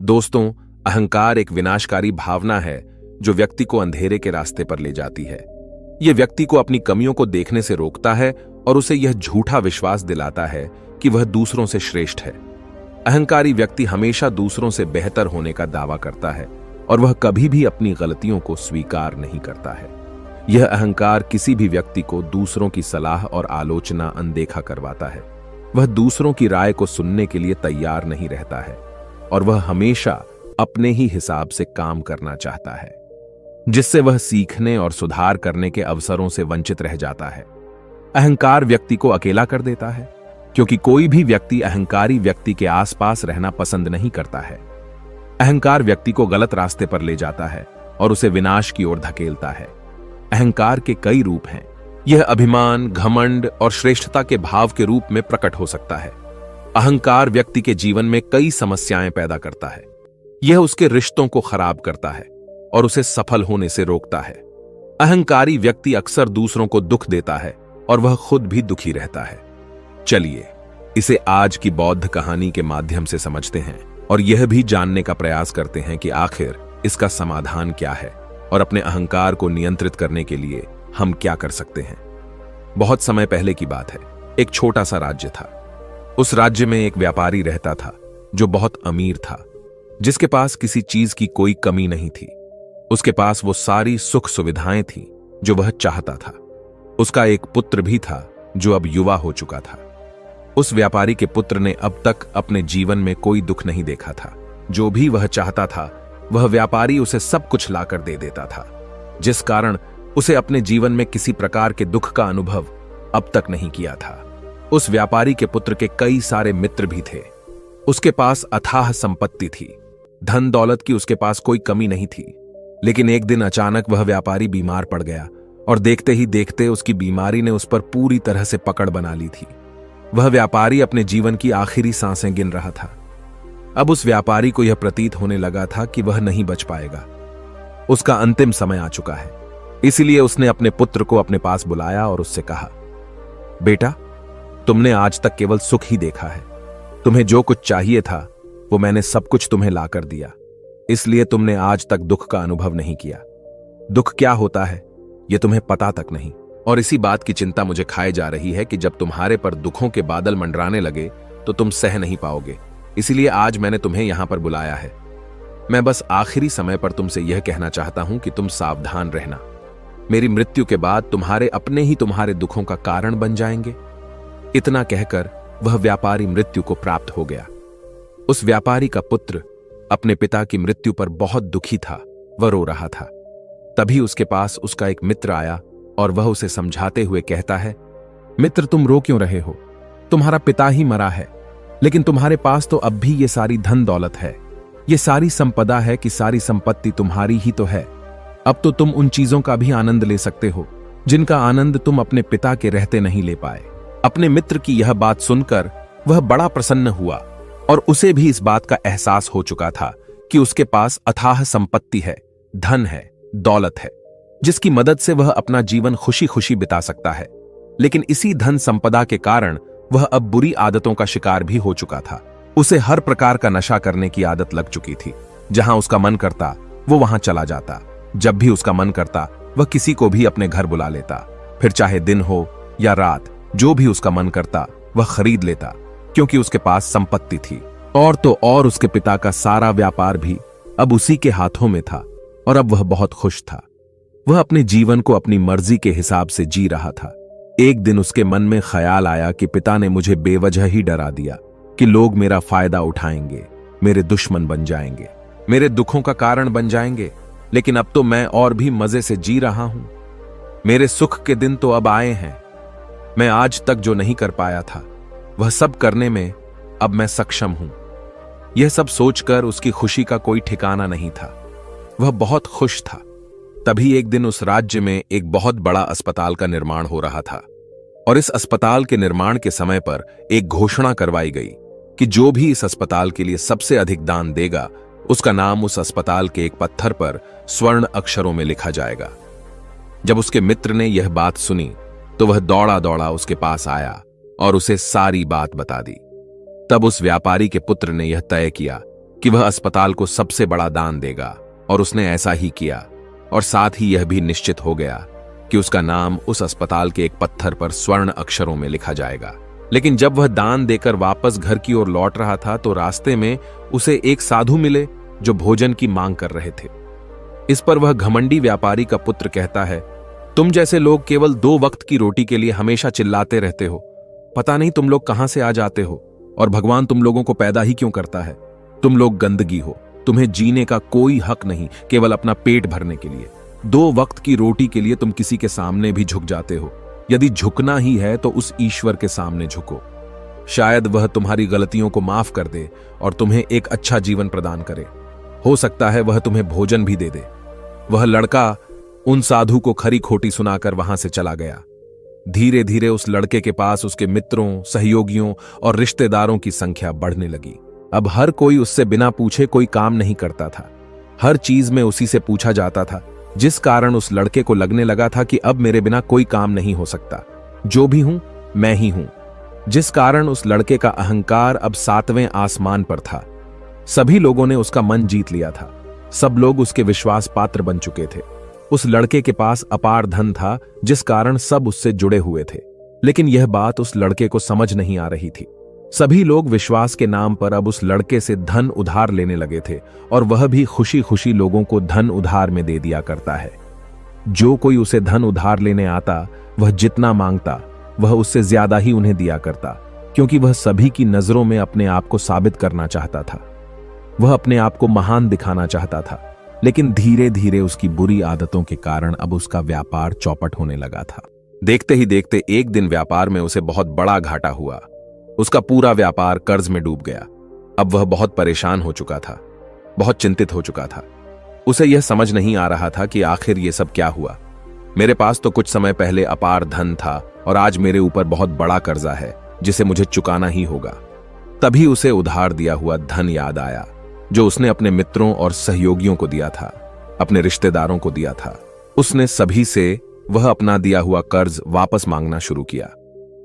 दोस्तों, अहंकार एक विनाशकारी भावना है जो व्यक्ति को अंधेरे के रास्ते पर ले जाती है। यह व्यक्ति को अपनी कमियों को देखने से रोकता है और उसे यह झूठा विश्वास दिलाता है कि वह दूसरों से श्रेष्ठ है। अहंकारी व्यक्ति हमेशा दूसरों से बेहतर होने का दावा करता है और वह कभी भी अपनी गलतियों को स्वीकार नहीं करता है। यह अहंकार किसी भी व्यक्ति को दूसरों की सलाह और आलोचना अनदेखा करवाता है। वह दूसरों की राय को सुनने के लिए तैयार नहीं रहता है और वह हमेशा अपने ही हिसाब से काम करना चाहता है, जिससे वह सीखने और सुधार करने के अवसरों से वंचित रह जाता है। अहंकार व्यक्ति को अकेला कर देता है, क्योंकि कोई भी व्यक्ति अहंकारी व्यक्ति के आसपास रहना पसंद नहीं करता है। अहंकार व्यक्ति को गलत रास्ते पर ले जाता है और उसे विनाश की ओर धकेलता है। अहंकार के कई रूप हैं। यह अभिमान, घमंड और श्रेष्ठता के भाव के रूप में प्रकट हो सकता है। अहंकार व्यक्ति के जीवन में कई समस्याएं पैदा करता है। यह उसके रिश्तों को खराब करता है और उसे सफल होने से रोकता है। अहंकारी व्यक्ति अक्सर दूसरों को दुख देता है और वह खुद भी दुखी रहता है। चलिए इसे आज की बौद्ध कहानी के माध्यम से समझते हैं और यह भी जानने का प्रयास करते हैं कि आखिर इसका समाधान क्या है और अपने अहंकार को नियंत्रित करने के लिए हम क्या कर सकते हैं। बहुत समय पहले की बात है। एक छोटा सा राज्य था। उस राज्य में एक व्यापारी रहता था जो बहुत अमीर था, जिसके पास किसी चीज की कोई कमी नहीं थी। उसके पास वो सारी सुख सुविधाएं थी जो वह चाहता था। उसका एक पुत्र भी था जो अब युवा हो चुका था। उस व्यापारी के पुत्र ने अब तक अपने जीवन में कोई दुख नहीं देखा था। जो भी वह चाहता था वह व्यापारी उसे सब कुछ लाकर दे देता था, जिस कारण उसे अपने जीवन में किसी प्रकार के दुख का अनुभव अब तक नहीं किया था। उस व्यापारी के पुत्र के कई सारे मित्र भी थे। उसके पास अथाह संपत्ति थी। धन दौलत की उसके पास कोई कमी नहीं थी। लेकिन एक दिन अचानक वह व्यापारी बीमार पड़ गया और देखते ही देखते उसकी बीमारी ने उस पर पूरी तरह से पकड़ बना ली थी। वह व्यापारी अपने जीवन की आखिरी सांसें गिन रहा था। अब उस व्यापारी को यह प्रतीत होने लगा था कि वह नहीं बच पाएगा। उसका अंतिम समय आ चुका है। इसीलिए उसने अपने पुत्र को अपने पास बुलाया और उससे कहा, बेटा, तुमने आज तक केवल सुख ही देखा है। तुम्हें जो कुछ चाहिए था वो मैंने सब कुछ तुम्हें लाकर दिया, इसलिए तुमने आज तक दुख का अनुभव नहीं किया। दुख क्या होता है यह तुम्हें पता तक नहीं, और इसी बात की चिंता मुझे खाए जा रही है कि जब तुम्हारे पर दुखों के बादल मंडराने लगे तो तुम सह नहीं पाओगे। इसीलिए आज मैंने तुम्हें यहां पर बुलाया है। मैं बस आखिरी समय पर तुमसे यह कहना चाहता हूं कि तुम सावधान रहना। मेरी मृत्यु के बाद तुम्हारे अपने ही तुम्हारे दुखों का कारण बन जाएंगे। इतना कहकर वह व्यापारी मृत्यु को प्राप्त हो गया। उस व्यापारी का पुत्र अपने पिता की मृत्यु पर बहुत दुखी था। वह रो रहा था। तभी उसके पास उसका एक मित्र आया और वह उसे समझाते हुए कहता है, मित्र, तुम रो क्यों रहे हो? तुम्हारा पिता ही मरा है, लेकिन तुम्हारे पास तो अब भी ये सारी धन दौलत है। ये सारी संपदा है कि सारी संपत्ति तुम्हारी ही तो है। अब तो तुम उन चीजों का भी आनंद ले सकते हो जिनका आनंद तुम अपने पिता के रहते नहीं ले पाए। अपने मित्र की यह बात सुनकर वह बड़ा प्रसन्न हुआ और उसे भी इस बात का एहसास हो चुका था कि उसके पास अथाह संपत्ति है, धन है, दौलत है, जिसकी मदद से वह अपना जीवन खुशी खुशी बिता सकता है। लेकिन इसी धन संपदा के कारण वह अब बुरी आदतों का शिकार भी हो चुका था। उसे हर प्रकार का नशा करने की आदत लग चुकी थी। जहां उसका मन करता वो वहां चला जाता। जब भी उसका मन करता वह किसी को भी अपने घर बुला लेता। फिर चाहे दिन हो या रात, जो भी उसका मन करता वह खरीद लेता, क्योंकि उसके पास संपत्ति थी। और तो और उसके पिता का सारा व्यापार भी अब उसी के हाथों में था और अब वह बहुत खुश था। वह अपने जीवन को अपनी मर्जी के हिसाब से जी रहा था। एक दिन उसके मन में ख्याल आया कि पिता ने मुझे बेवजह ही डरा दिया कि लोग मेरा फायदा उठाएंगे, मेरे दुश्मन बन जाएंगे, मेरे दुखों का कारण बन जाएंगे। लेकिन अब तो मैं और भी मजे से जी रहा हूं। मेरे सुख के दिन तो अब आए हैं। मैं आज तक जो नहीं कर पाया था वह सब करने में अब मैं सक्षम हूं। यह सब सोचकर उसकी खुशी का कोई ठिकाना नहीं था। वह बहुत खुश था। तभी एक दिन उस राज्य में एक बहुत बड़ा अस्पताल का निर्माण हो रहा था और इस अस्पताल के निर्माण के समय पर एक घोषणा करवाई गई कि जो भी इस अस्पताल के लिए सबसे अधिक दान देगा उसका नाम उस अस्पताल के एक पत्थर पर स्वर्ण अक्षरों में लिखा जाएगा। जब उसके मित्र ने यह बात सुनी तो वह दौड़ा दौड़ा उसके पास आया और उसे सारी बात बता दी। तब उस व्यापारी के पुत्र ने यह तय किया कि वह अस्पताल को सबसे बड़ा दान देगा, और उसने ऐसा ही किया। और साथ ही यह भी निश्चित हो गया कि उसका नाम उस अस्पताल के एक पत्थर पर स्वर्ण अक्षरों में लिखा जाएगा। लेकिन जब वह दान देकर वापस घर की ओर लौट रहा था तो रास्ते में उसे एक साधु मिले जो भोजन की मांग कर रहे थे। इस पर वह घमंडी व्यापारी का पुत्र कहता है, तुम जैसे लोग केवल 2 वक्त की रोटी के लिए हमेशा चिल्लाते रहते हो। पता नहीं तुम लोग कहां से आ जाते हो, और भगवान तुम लोगों को पैदा ही क्यों करता है। तुम लोग गंदगी हो, तुम्हें जीने का कोई हक नहीं, केवल अपना पेट भरने के लिए। 2 वक्त की रोटी के लिए तुम किसी के सामने भी झुक जाते हो। यदि झुकना ही है तो उस ईश्वर के सामने झुको। शायद वह तुम्हारी गलतियों को माफ कर दे और तुम्हें एक अच्छा जीवन प्रदान करे। हो सकता है वह तुम्हें भोजन भी दे दे। वह लड़का उन साधु को खरी खोटी सुनाकर वहां से चला गया। धीरे धीरे उस लड़के के पास उसके मित्रों, सहयोगियों और रिश्तेदारों की संख्या बढ़ने लगी। अब हर कोई उससे बिना पूछे कोई काम नहीं करता था। हर चीज में उसी से पूछा जाता था, जिस कारण उस लड़के को लगने लगा था कि अब मेरे बिना कोई काम नहीं हो सकता। जो भी हूं मैं ही हूं। जिस कारण उस लड़के का अहंकार अब 7वें आसमान पर था। सभी लोगों ने उसका मन जीत लिया था। सब लोग उसके विश्वास पात्र बन चुके थे। उस लड़के के पास अपार धन था, जिस कारण सब उससे जुड़े हुए थे। लेकिन यह बात उस लड़के को समझ नहीं आ रही थी। सभी लोग विश्वास के नाम पर अब उस लड़के से धन उधार लेने लगे थे, और वह भी खुशी खुशी लोगों को धन उधार में दे दिया करता है। जो कोई उसे धन उधार लेने आता, वह जितना मांगता वह उससे ज्यादा ही उन्हें दिया करता, क्योंकि वह सभी की नजरों में अपने आप को साबित करना चाहता था। वह अपने आप को महान दिखाना चाहता था। लेकिन धीरे धीरे उसकी बुरी आदतों के कारण अब उसका व्यापार चौपट होने लगा था। देखते ही देखते एक दिन व्यापार में उसे बहुत बड़ा घाटा हुआ। उसका पूरा व्यापार कर्ज में डूब गया। अब वह बहुत परेशान हो चुका था, बहुत चिंतित हो चुका था। उसे यह समझ नहीं आ रहा था कि आखिर ये सब क्या हुआ। मेरे पास तो कुछ समय पहले अपार धन था, और आज मेरे ऊपर बहुत बड़ा कर्जा है जिसे मुझे चुकाना ही होगा। तभी उसे उधार दिया हुआ धन याद आया, जो उसने अपने मित्रों और सहयोगियों को दिया था, अपने रिश्तेदारों को दिया था। उसने सभी से वह अपना दिया हुआ कर्ज वापस मांगना शुरू किया।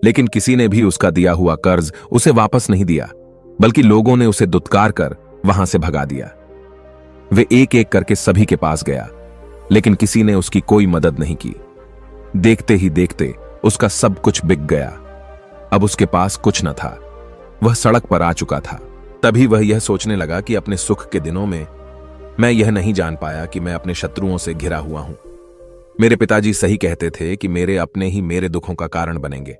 लेकिन किसी ने भी उसका दिया हुआ कर्ज उसे वापस नहीं दिया, बल्कि लोगों ने उसे दुत्कार कर वहां से भगा दिया। वे एक एक करके सभी के पास गया, लेकिन किसी ने उसकी कोई मदद नहीं की। देखते ही देखते उसका सब कुछ बिक गया। अब उसके पास कुछ न था। वह सड़क पर आ चुका था। तभी वह यह सोचने लगा कि अपने सुख के दिनों में मैं यह नहीं जान पाया कि मैं अपने शत्रुओं से घिरा हुआ हूं। मेरे पिताजी सही कहते थे कि मेरे अपने ही मेरे दुखों का कारण बनेंगे।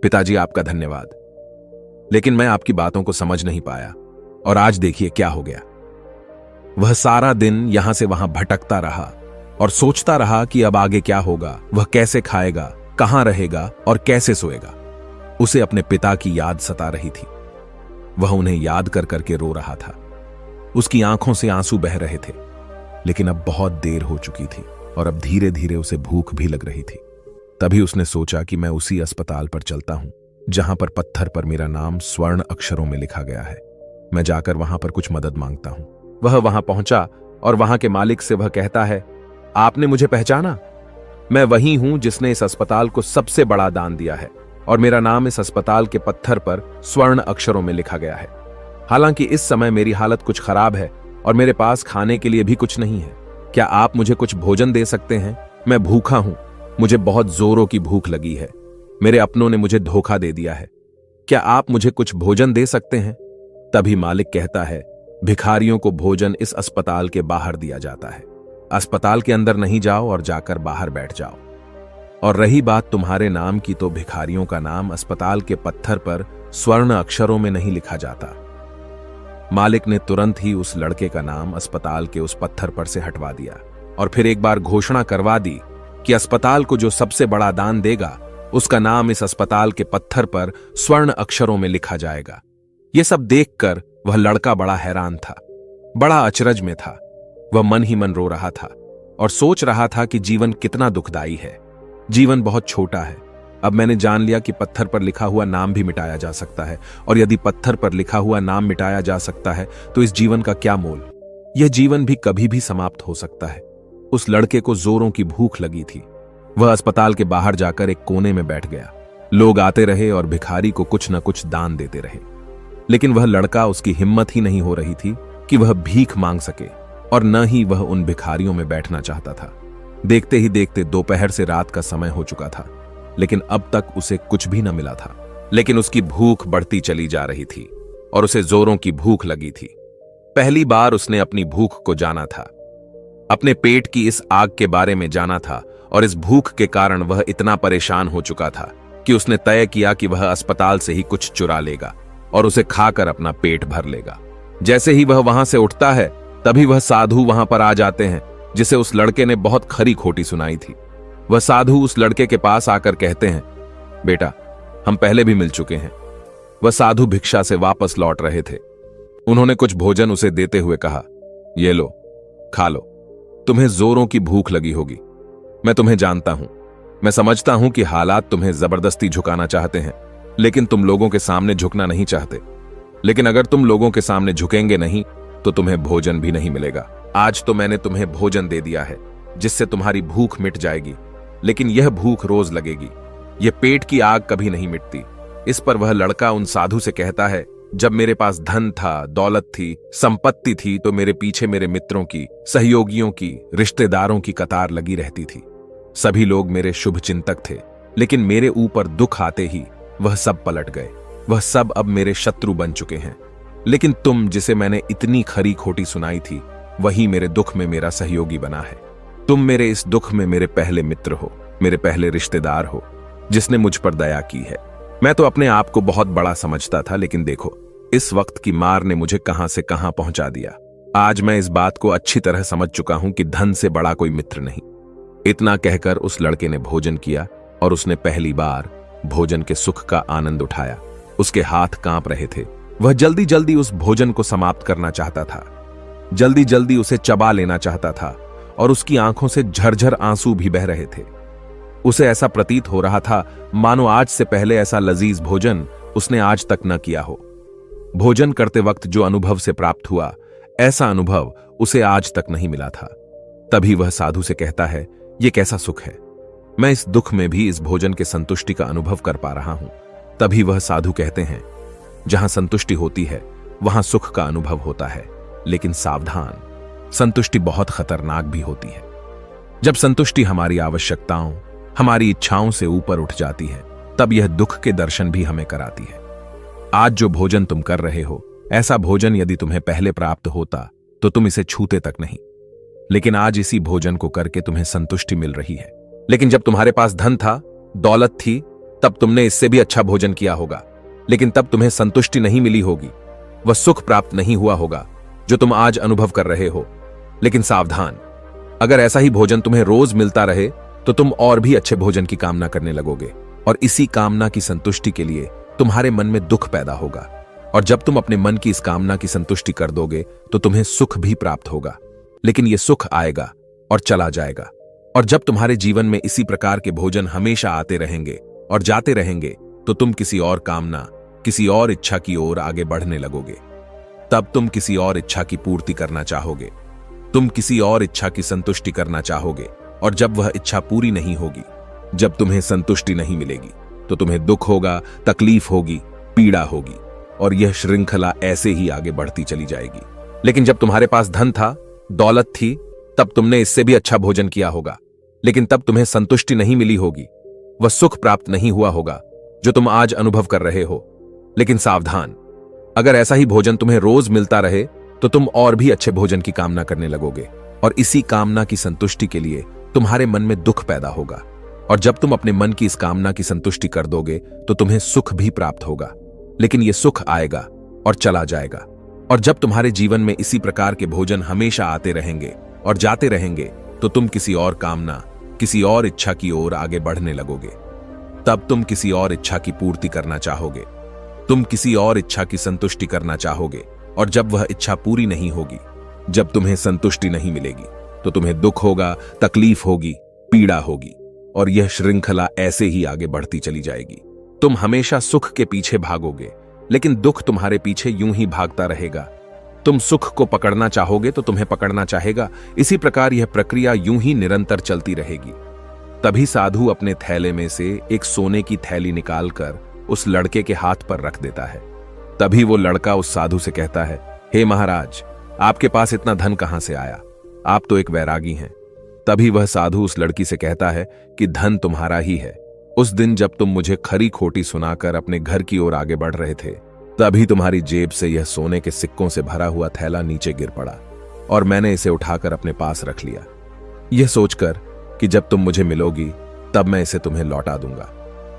पिताजी, आपका धन्यवाद। लेकिन मैं आपकी बातों को समझ नहीं पाया, और आज देखिए क्या हो गया। वह सारा दिन यहां से वहां भटकता रहा और सोचता रहा कि अब आगे क्या होगा, वह कैसे खाएगा, कहां रहेगा और कैसे सोएगा। उसे अपने पिता की याद सता रही थी। वह उन्हें याद कर करके रो रहा था। उसकी आंखों से आंसू बह रहे थे। लेकिन अब बहुत देर हो चुकी थी, और अब धीरे धीरे उसे भूख भी लग रही थी। तभी उसने सोचा कि मैं उसी अस्पताल पर चलता हूं जहां पर पत्थर पर मेरा नाम स्वर्ण अक्षरों में लिखा गया है। मैं जाकर वहां पर कुछ मदद मांगता हूं। वह वहां पहुंचा और वहां के मालिक से वह कहता है, आपने मुझे पहचाना? मैं वही हूं जिसने इस अस्पताल को सबसे बड़ा दान दिया है, और मेरा नाम इस अस्पताल के पत्थर पर स्वर्ण अक्षरों में लिखा गया है। हालांकि इस समय मेरी हालत कुछ खराब है और मेरे पास खाने के लिए भी कुछ नहीं है। क्या आप मुझे कुछ भोजन दे सकते हैं? मैं भूखा हूं। मुझे बहुत जोरों की भूख लगी है। मेरे अपनों ने मुझे धोखा दे दिया है। क्या आप मुझे कुछ भोजन दे सकते हैं? तभी मालिक कहता है, भिखारियों को भोजन इस अस्पताल के बाहर दिया जाता है। अस्पताल के अंदर नहीं जाओ और जाकर बाहर बैठ जाओ। और रही बात तुम्हारे नाम की, तो भिखारियों का नाम अस्पताल के पत्थर पर स्वर्ण अक्षरों में नहीं लिखा जाता। मालिक ने तुरंत ही उस लड़के का नाम अस्पताल के उस पत्थर पर से हटवा दिया, और फिर एक बार घोषणा करवा दी कि अस्पताल को जो सबसे बड़ा दान देगा, उसका नाम इस अस्पताल के पत्थर पर स्वर्ण अक्षरों में लिखा जाएगा। यह सब देखकर वह लड़का बड़ा हैरान था, बड़ा अचरज में था। वह मन ही मन रो रहा था और सोच रहा था कि जीवन कितना दुखदाई है। जीवन बहुत छोटा है। अब मैंने जान लिया कि पत्थर पर लिखा हुआ नाम भी मिटाया जा सकता है, और यदि पत्थर पर लिखा हुआ नाम मिटाया जा सकता है तो इस जीवन का क्या मोल। यह जीवन भी कभी भी समाप्त हो सकता है। उस लड़के को जोरों की भूख लगी थी। वह अस्पताल के बाहर जाकर एक कोने में बैठ गया। लोग आते रहे और भिखारी को कुछ न कुछ दान देते रहे, लेकिन वह लड़का, उसकी हिम्मत ही नहीं हो रही थी कि वह भीख मांग सके, और न ही वह उन भिखारियों में बैठना चाहता था। देखते ही देखते दोपहर से रात का समय हो चुका था, लेकिन अब तक उसे कुछ भी न मिला था। लेकिन उसकी भूख बढ़ती चली जा रही थी और उसे जोरों की भूख लगी थी। पहली बार उसने अपनी भूख को जाना था, अपने पेट की इस आग के बारे में जाना था, और इस भूख के कारण वह इतना परेशान हो चुका था कि उसने तय किया कि वह अस्पताल से ही कुछ चुरा लेगा और उसे खाकर अपना पेट भर लेगा। जैसे ही वह वहां से उठता है, तभी वह साधु वहां पर आ जाते हैं, जिसे उस लड़के ने बहुत खरी खोटी सुनाई थी। वह साधु उस लड़के के पास आकर कहते हैं, बेटा, हम पहले भी मिल चुके हैं। वह साधु भिक्षा से वापस लौट रहे थे। उन्होंने कुछ भोजन उसे देते हुए कहा, ये लो, खा लो, तुम्हें जोरों की भूख लगी होगी। मैं तुम्हें जानता हूं, मैं समझता हूं कि हालात तुम्हें जबरदस्ती झुकाना चाहते हैं, लेकिन तुम लोगों के सामने झुकना नहीं चाहते। लेकिन अगर तुम लोगों के सामने झुकेंगे नहीं तो तुम्हें भोजन भी नहीं मिलेगा। आज तो मैंने तुम्हें भोजन दे दिया है, जिससे तुम्हारी भूख मिट जाएगी, लेकिन यह भूख रोज लगेगी। यह पेट की आग कभी नहीं मिटती। इस पर वह लड़का उन साधु से कहता है, जब मेरे पास धन था, दौलत थी, संपत्ति थी, तो मेरे पीछे मेरे मित्रों की, सहयोगियों की, रिश्तेदारों की कतार लगी रहती थी। सभी लोग मेरे शुभ चिंतक थे, लेकिन मेरे ऊपर दुख आते ही वह सब पलट गए। वह सब अब मेरे शत्रु बन चुके हैं। लेकिन तुम, जिसे मैंने इतनी खरी खोटी सुनाई थी, वही मेरे दुख में मेरा सहयोगी बना है। तुम मेरे इस दुख में मेरे पहले मित्र हो, मेरे पहले रिश्तेदार हो, जिसने मुझ पर दया की है। मैं तो अपने आप को बहुत बड़ा समझता था, लेकिन देखो, इस वक्त की मार ने मुझे कहां से कहां पहुंचा दिया। आज मैं इस बात को अच्छी तरह समझ चुका हूं कि धन से बड़ा कोई मित्र नहीं। इतना कहकर उस लड़के ने भोजन किया और उसने पहली बार भोजन के सुख का आनंद उठाया। उसके हाथ कांप रहे थे। वह जल्दी जल्दी उस भोजन को समाप्त करना चाहता था, जल्दी जल्दी उसे चबा लेना चाहता था, और उसकी आंखों से झरझर आंसू भी बह रहे थे। उसे ऐसा प्रतीत हो रहा था मानो आज से पहले ऐसा लजीज भोजन उसने आज तक न किया हो। भोजन करते वक्त जो अनुभव से प्राप्त हुआ, ऐसा अनुभव उसे आज तक नहीं मिला था। तभी वह साधु से कहता है, यह कैसा सुख है, मैं इस दुख में भी इस भोजन के संतुष्टि का अनुभव कर पा रहा हूं। तभी वह साधु कहते हैं, जहां संतुष्टि होती है वहां सुख का अनुभव होता है, लेकिन सावधान, संतुष्टि बहुत खतरनाक भी होती है। जब संतुष्टि हमारी आवश्यकताओं, हमारी इच्छाओं से ऊपर उठ जाती है, तब यह दुख के दर्शन भी हमें कराती है। आज जो भोजन तुम कर रहे हो, ऐसा भोजन यदि तुम्हें पहले प्राप्त होता तो तुम इसे छूते तक नहीं। लेकिन आज इसी भोजन को करके तुम्हें संतुष्टि मिल रही है। लेकिन जब तुम्हारे पास धन था, दौलत थी, तब तुमने इससे भी अच्छा भोजन किया होगा, लेकिन तब तुम्हें संतुष्टि नहीं मिली होगी, वह सुख प्राप्त नहीं हुआ होगा जो तुम आज अनुभव कर रहे हो। लेकिन सावधान, अगर ऐसा ही भोजन तुम्हें रोज मिलता रहे तो तुम और भी अच्छे भोजन की कामना करने लगोगे, और इसी कामना की संतुष्टि के लिए तुम्हारे मन में दुख पैदा होगा। और जब तुम अपने मन की इस कामना की संतुष्टि कर दोगे तो तुम्हें सुख भी प्राप्त होगा, लेकिन यह सुख आएगा और चला जाएगा। और जब तुम्हारे जीवन में इसी प्रकार के भोजन हमेशा आते रहेंगे और जाते रहेंगे, तो तुम किसी और कामना, किसी और इच्छा की ओर आगे बढ़ने लगोगे। तब तुम किसी और इच्छा की पूर्ति करना चाहोगे, तुम किसी और इच्छा की संतुष्टि करना चाहोगे, और जब वह इच्छा पूरी नहीं होगी, जब तुम्हें संतुष्टि नहीं मिलेगी, तो तुम्हें दुख होगा, तकलीफ होगी, पीड़ा होगी, और यह श्रृंखला ऐसे ही आगे बढ़ती चली जाएगी। लेकिन जब तुम्हारे पास धन था, दौलत थी, तब तुमने इससे भी अच्छा भोजन किया होगा, लेकिन तब तुम्हें संतुष्टि नहीं मिली होगी, वह सुख प्राप्त नहीं हुआ होगा जो तुम आज अनुभव कर रहे हो। लेकिन सावधान, अगर ऐसा ही भोजन तुम्हें रोज मिलता रहे तो तुम और भी अच्छे भोजन की कामना करने लगोगे, और इसी कामना की संतुष्टि के लिए तुम्हारे मन में दुख पैदा होगा। और जब तुम अपने मन की इस कामना की संतुष्टि कर दोगे तो तुम्हें सुख भी प्राप्त होगा, लेकिन यह सुख आएगा और चला जाएगा। और जब तुम्हारे जीवन में इसी प्रकार के भोजन हमेशा आते रहेंगे और जाते रहेंगे, तो तुम किसी और कामना, किसी और इच्छा की ओर आगे बढ़ने लगोगे। तब तुम किसी और इच्छा की पूर्ति करना चाहोगे, तुम किसी और इच्छा की संतुष्टि करना चाहोगे, और जब वह इच्छा पूरी नहीं होगी, जब तुम्हें संतुष्टि नहीं मिलेगी, तो तुम्हें दुख होगा, तकलीफ होगी, पीड़ा होगी, और यह श्रृंखला ऐसे ही आगे बढ़ती चली जाएगी। तुम हमेशा सुख के पीछे भागोगे, लेकिन दुख तुम्हारे पीछे यूं ही भागता रहेगा। तुम सुख को पकड़ना चाहोगे तो तुम्हें पकड़ना चाहेगा। इसी प्रकार यह प्रक्रिया यूं ही निरंतर चलती रहेगी। तभी साधु अपने थैले में से एक सोने की थैली निकालकर उस लड़के के हाथ पर रख देता है। तभी वो लड़का उस साधु से कहता है, हे महाराज, आपके पास इतना धन कहां से आया? आप तो एक वैरागी हैं। तभी वह साधु उस लड़की से कहता है कि धन तुम्हारा ही है। उस दिन जब तुम मुझे खरी खोटी सुनाकर अपने घर की ओर आगे बढ़ रहे थे, तभी तुम्हारी जेब से यह सोने के सिक्कों से भरा हुआ थैला नीचे गिर पड़ा और मैंने इसे उठाकर अपने पास रख लिया, यह सोचकर कि जब तुम मुझे मिलोगी तब मैं इसे तुम्हें लौटा दूंगा।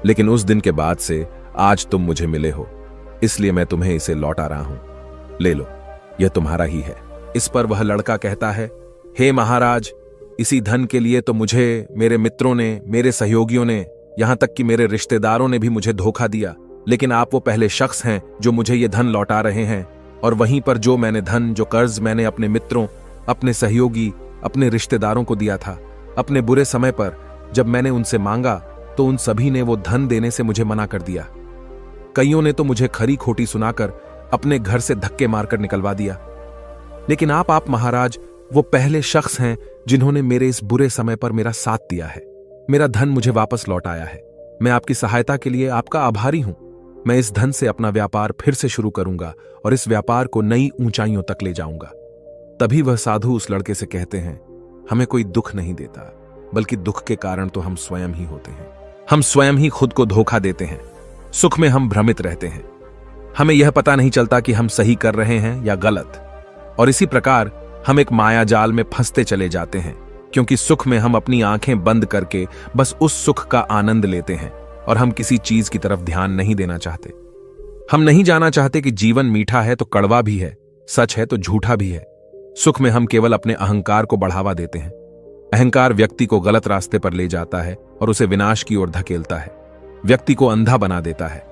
लेकिन उस दिन के बाद से आज तुम मुझे मिले हो, इसलिए मैं तुम्हें इसे लौटा रहा हूं। ले लो, यह तुम्हारा ही है। इस पर वह लड़का कहता है, हे महाराज, इसी धन के लिए तो मुझे मेरे मित्रों ने, मेरे सहयोगियों ने, यहां तक कि मेरे रिश्तेदारों ने भी मुझे धोखा दिया। लेकिन आप वो पहले शख्स हैं जो मुझे ये धन लौटा रहे हैं। और वहीं पर जो मैंने धन, जो कर्ज मैंने अपने मित्रों, अपने सहयोगी, अपने रिश्तेदारों को दिया था, अपने बुरे समय पर जब मैंने उनसे मांगा तो उन सभी ने वो धन देने से मुझे मना कर दिया। कईयों ने तो मुझे खरी खोटी सुनाकर अपने घर से धक्के मारकर निकलवा दिया। लेकिन आप महाराज वो पहले शख्स हैं जिन्होंने मेरे इस बुरे समय पर मेरा साथ दिया है, मेरा धन मुझे वापस लौटाया है। मैं आपकी सहायता के लिए आपका आभारी हूं। मैं इस धन से अपना व्यापार फिर से शुरू करूंगा और इस व्यापार को नई ऊंचाइयों तक ले जाऊंगा। तभी वह साधु उस लड़के से कहते हैं, हमें कोई दुख नहीं देता, बल्कि दुख के कारण तो हम स्वयं ही होते हैं। हम स्वयं ही खुद को धोखा देते हैं। सुख में हम भ्रमित रहते हैं। हमें यह पता नहीं चलता कि हम सही कर रहे हैं या गलत। और इसी प्रकार हम एक माया जाल में फंसते चले जाते हैं, क्योंकि सुख में हम अपनी आंखें बंद करके बस उस सुख का आनंद लेते हैं और हम किसी चीज की तरफ ध्यान नहीं देना चाहते। हम नहीं जाना चाहते कि जीवन मीठा है तो कड़वा भी है, सच है तो झूठा भी है। सुख में हम केवल अपने अहंकार को बढ़ावा देते हैं। अहंकार व्यक्ति को गलत रास्ते पर ले जाता है और उसे विनाश की ओर धकेलता है, व्यक्ति को अंधा बना देता है।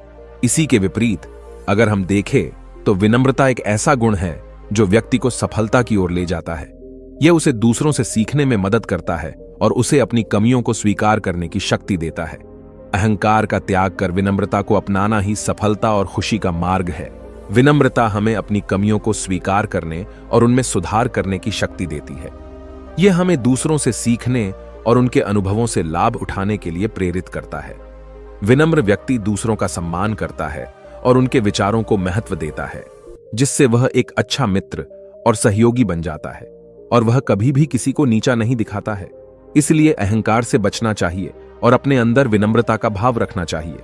इसी के विपरीत अगर हम देखें तो विनम्रता एक ऐसा गुण है जो व्यक्ति को सफलता की ओर ले जाता है। यह उसे दूसरों से सीखने में मदद करता है और उसे अपनी कमियों को स्वीकार करने की शक्ति देता है। अहंकार का त्याग कर विनम्रता को अपनाना ही सफलता और खुशी का मार्ग है। विनम्रता हमें अपनी कमियों को स्वीकार करने और उनमें सुधार करने की शक्ति देती है। यह हमें दूसरों से सीखने और उनके अनुभवों से लाभ उठाने के लिए प्रेरित करता है। विनम्र व्यक्ति दूसरों का सम्मान करता है और उनके विचारों को महत्व देता है, जिससे वह एक अच्छा मित्र और सहयोगी बन जाता है और वह कभी भी किसी को नीचा नहीं दिखाता है। इसलिए अहंकार से बचना चाहिए और अपने अंदर विनम्रता का भाव रखना चाहिए।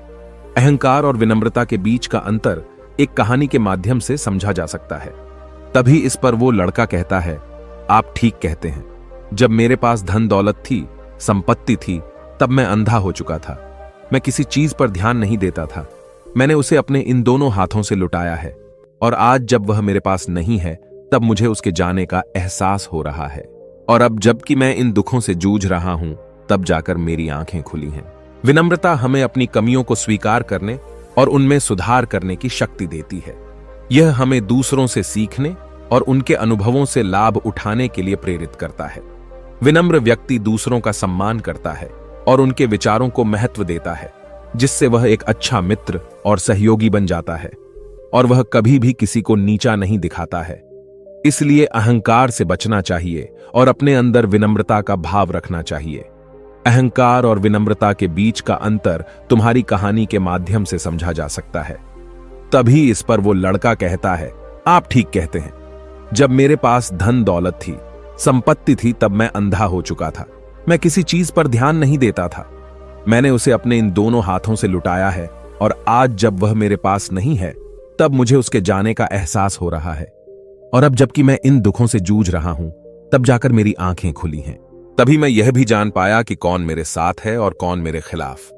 अहंकार और विनम्रता के बीच का अंतर एक कहानी के माध्यम से समझा जा सकता है। तभी इस पर वो लड़का कहता है, आप ठीक कहते हैं। जब मेरे पास धन दौलत थी, संपत्ति थी, तब मैं अंधा हो चुका था। मैं किसी चीज पर ध्यान नहीं देता था। मैंने उसे अपने इन दोनों हाथों से लुटाया है और आज जब वह मेरे पास नहीं है तब मुझे उसके जाने का एहसास हो रहा है। और अब जबकि मैं इन दुखों से जूझ रहा हूं तब जाकर मेरी आंखें खुली हैं। विनम्रता हमें अपनी कमियों को स्वीकार करने और उनमें सुधार करने की शक्ति देती है। यह हमें दूसरों से सीखने और उनके अनुभवों से लाभ उठाने के लिए प्रेरित करता है। विनम्र व्यक्ति दूसरों का सम्मान करता है और उनके विचारों को महत्व देता है, जिससे वह एक अच्छा मित्र और सहयोगी बन जाता है और वह कभी भी किसी को नीचा नहीं दिखाता है। इसलिए अहंकार से बचना चाहिए और अपने अंदर विनम्रता का भाव रखना चाहिए। अहंकार और विनम्रता के बीच का अंतर तुम्हारी कहानी के माध्यम से समझा जा सकता है। तभी इस पर वो लड़का कहता है, आप ठीक कहते हैं। जब मेरे पास धन दौलत थी, संपत्ति थी, तब मैं अंधा हो चुका था। मैं किसी चीज पर ध्यान नहीं देता था। मैंने उसे अपने इन दोनों हाथों से लुटाया है और आज जब वह मेरे पास नहीं है तब मुझे उसके जाने का एहसास हो रहा है। और अब जबकि मैं इन दुखों से जूझ रहा हूं तब जाकर मेरी आंखें खुली हैं। तभी मैं यह भी जान पाया कि कौन मेरे साथ है और कौन मेरे खिलाफ।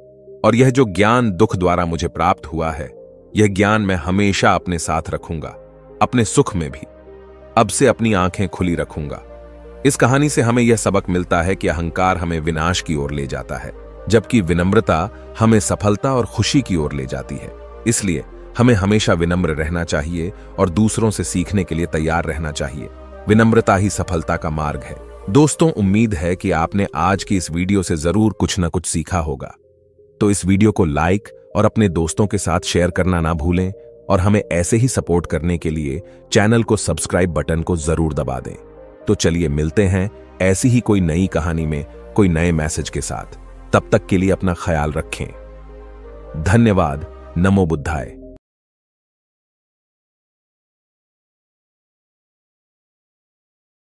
और यह जो ज्ञान दुख द्वारा मुझे प्राप्त हुआ है, यह ज्ञान मैं हमेशा अपने साथ रखूंगा, अपने सुख में भी। अब से अपनी आंखें खुली रखूंगा। इस कहानी से हमें यह सबक मिलता है कि अहंकार हमें विनाश की ओर ले जाता है, जबकि विनम्रता हमें सफलता और खुशी की ओर ले जाती है। इसलिए हमें हमेशा विनम्र रहना चाहिए और दूसरों से सीखने के लिए तैयार रहना चाहिए। विनम्रता ही सफलता का मार्ग है। दोस्तों, उम्मीद है कि आपने आज की इस वीडियो से जरूर कुछ न कुछ सीखा होगा। तो इस वीडियो को लाइक और अपने दोस्तों के साथ शेयर करना ना भूलें और हमें ऐसे ही सपोर्ट करने के लिए चैनल को सब्सक्राइब बटन को जरूर दबा दें। तो चलिए मिलते हैं ऐसी ही कोई नई कहानी में कोई नए मैसेज के साथ। तब तक के लिए अपना ख्याल रखें। धन्यवाद। नमो बुद्धाय।